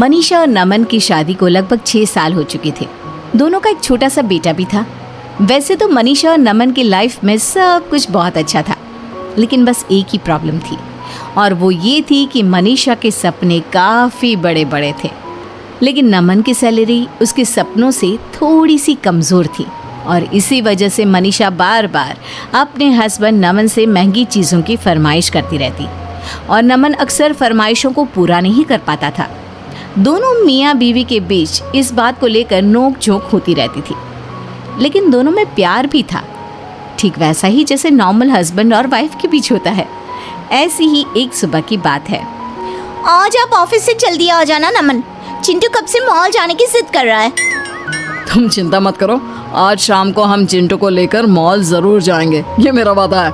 मनीषा और नमन की शादी को लगभग 6 साल हो चुके थे। दोनों का एक छोटा सा बेटा भी था। वैसे तो मनीषा और नमन की लाइफ में सब कुछ बहुत अच्छा था, लेकिन बस एक ही प्रॉब्लम थी, और वो ये थी कि मनीषा के सपने काफ़ी बड़े बड़े थे, लेकिन नमन की सैलरी उसके सपनों से थोड़ी सी कमज़ोर थी। और इसी वजह से मनीषा बार बार अपने हस्बैंड नमन से महंगी चीज़ों की फरमाइश करती रहती, और नमन अक्सर फरमाइशों को पूरा नहीं कर पाता था। दोनों मियाँ बीवी के बीच इस बात को लेकर नोक झोंक होती रहती थी, लेकिन दोनों में प्यार भी था, ठीक वैसा ही जैसे नॉर्मल हस्बैंड और वाइफ के बीच होता है। ऐसी ही एक सुबह की बात है। आज आप ऑफिस से जल्दी आ जाना नमन, चिंटू कब से मॉल जाने की जिद कर रहा है। तुम चिंता मत करो, आज शाम को हम चिंटू को लेकर मॉल जरूर जाएंगे, ये मेरा वादा है।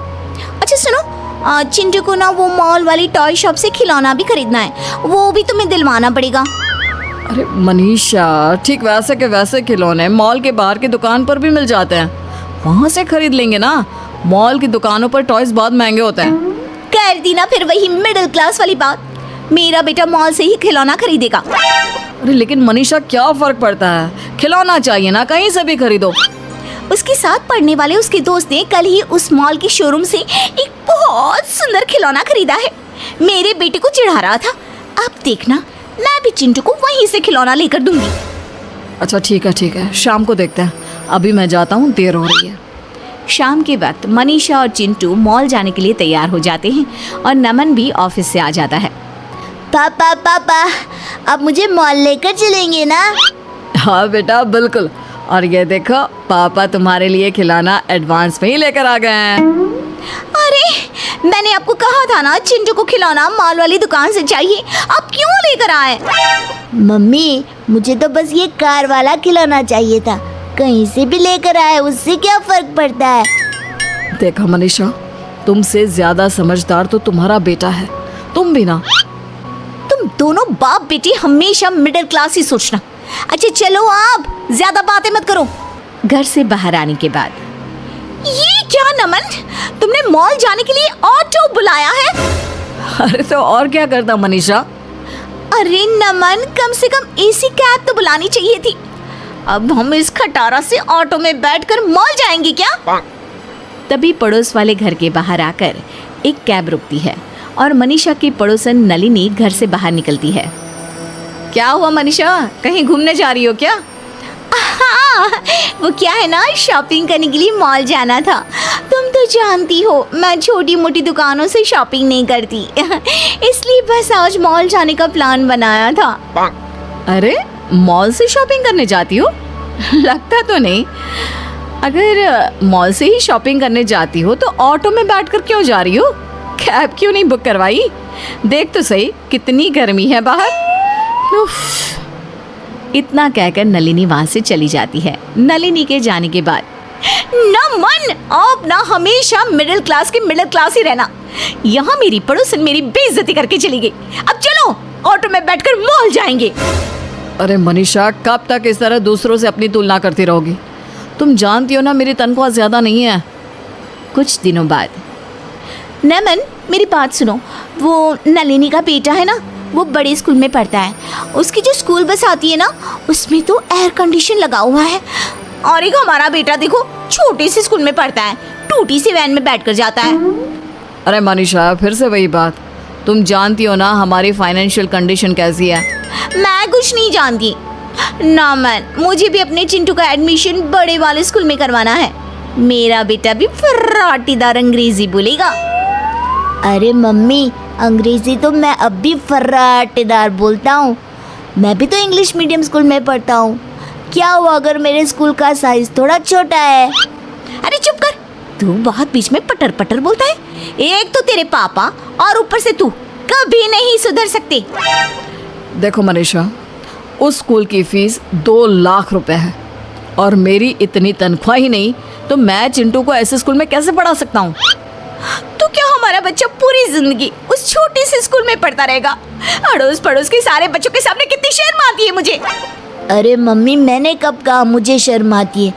अच्छा सुनो, चिंटू को ना वो मॉल वाली टॉय शॉप से खिलौना भी खरीदना है, वो भी तुम्हें दिलवाना पड़ेगा। अरे मनीषा, ठीक वैसे के वैसे खिलौने मॉल के बाहर की दुकान पर भी मिल जाते हैं, वहाँ से खरीद लेंगे ना। मॉल की दुकानों पर टॉयज बहुत महंगे होते हैं। कर दी ना फिर वही मिडिल क्लास वाली बात, मेरा बेटा मॉल से ही खिलौना खरीदेगा। अरे लेकिन मनीषा, क्या फर्क पड़ता है, खिलौना चाहिए ना, कहीं से भी खरीदो। उसके साथ पढ़ने वाले उसके दोस्त ने कल ही उस मॉल की शोरूम से एक बहुत सुंदर खिलौना खरीदा है, मेरे बेटे को चिढ़ा रहा था। अब देखना, मैं भी चिंटू को वहीं से खिलौना लेकर दूंगी। अच्छा ठीक है, शाम को देखते हैं, अभी मैं जाता हूँ, देर हो रही है। शाम के वक्त मनीषा और चिंटू मॉल जाने के लिए तैयार हो जाते हैं, और नमन भी ऑफिस से आ जाता है। पापा अब मुझे मॉल लेकर चलेंगे ना? हाँ बेटा, बिल्कुल। और ये देखो, पापा तुम्हारे लिए खिलौना एडवांस में ही लेकर आ गए हैं। अरे मैंने आपको कहा था ना, चिंटू को खिलौना मॉल वाली दुकान से चाहिए, आप क्यों लेकर आए? मम्मी, मुझे तो बस ये कार वाला खिलौना चाहिए था, कहीं से भी लेकर आए, उससे क्या फर्क पड़ता है? देखो मनीषा, तुमसे ज्यादा समझदार तो तुम्हारा बेटा है, तुम भी ना। तुम दोनों बाप बेटी हमेशा मिडिल क्लास ही सोचना। अच्छा चलो, आप ज्यादा बातें मत करो। घर से बाहर आने के बाद, ये क्या नमन, तुमने मॉल जाने के लिए ऑटो बुलाया है? अरे तो और क्या करता मनीषा। अरे नमन, कम से कम एसी कैब तो बुलानी चाहिए थी। अब हम इस खटारा से ऑटो में बैठकर मॉल जाएंगे क्या? तभी पड़ोस वाले घर के बाहर आकर एक कैब रुकती है, और मनीषा की पड़ोसन नलिनी घर से बाहर निकलती है। क्या हुआ मनीषा, कहीं घूमने जा रही हो क्या? हाँ, वो क्या है ना, शॉपिंग करने के लिए मॉल जाना था। तुम तो जानती हो मैं छोटी मोटी दुकानों से शॉपिंग नहीं करती, इसलिए बस आज मॉल जाने का प्लान बनाया था। अरे मॉल से शॉपिंग करने जाती हो? लगता तो नहीं। अगर मॉल से ही शॉपिंग करने जाती हो तो ऑटो में बैठकर क्यों जा रही हो? कैब क्यों नहीं बुक करवाई? देख तो सही कितनी गर्मी है बाहर। इतना कहकर नलिनी वहां से चली जाती है। नलिनी के जाने के बाद, नमन, अब ना हमेशा मिडिल क्लास की मिडिल क्लास ही रहना। यहाँ मेरी पड़ोसन मेरी बेइज्जती करके चली गई। अब चलो ऑटो में बैठकर मॉल जाएंगे। अरे मनीषा, कब तक इस तरह दूसरों से अपनी तुलना करती रहोगी? तुम जानती हो ना, मेरी तनख्वाह ज्यादा नहीं है। कुछ दिनों बाद, नमन मेरी बात सुनो, वो नलिनी का बेटा है ना, वो बड़े स्कूल में पढ़ता है। उसकी जो स्कूल बस आती है ना, उसमें तो एयर कंडीशन लगा हुआ है। और एक हमारा बेटा देखो, छोटे से स्कूल में पढ़ता है, टूटी सी वैन में बैठकर जाता है। अरे मनीषा, फिर से वही बात। तुम जानती हो ना हमारी फाइनेंशियल कंडीशन कैसी है। मैं कुछ नहीं जानती। नमन, मुझे भी अपने चिंटू का एडमिशन बड़े वाले स्कूल में करवाना है। मेरा बेटा भी फर्राटीदार अंग्रेजी बोलेगा। अरे मम्मी, अंग्रेजी तो मैं अब भी फर्राटेदार बोलता हूँ। मैं भी तो इंग्लिश मीडियम स्कूल में पढ़ता हूँ। क्या हुआ अगर मेरे स्कूल का साइज थोड़ा छोटा है? अरे चुप कर, तू बहुत बीच में पटर पटर बोलता है। एक तो तेरे पापा और ऊपर से तू कभी नहीं सुधर सकते। देखो मनीषा, उस स्कूल की फीस 2 लाख रुपए है, और मेरी इतनी तनख्वाह ही नहीं तो मैं चिंटू को ऐसे स्कूल में कैसे पढ़ा सकता हूँ? तो क्या हमारा बच्चा पूरी जिंदगी उस छोटे से स्कूल में पढ़ता रहेगा? अड़ोस पड़ोस के सारे बच्चों के सामने कितनी शर्म आती है मुझे। अरे मम्मी, मैंने कब कहा मुझे शर्म आती है?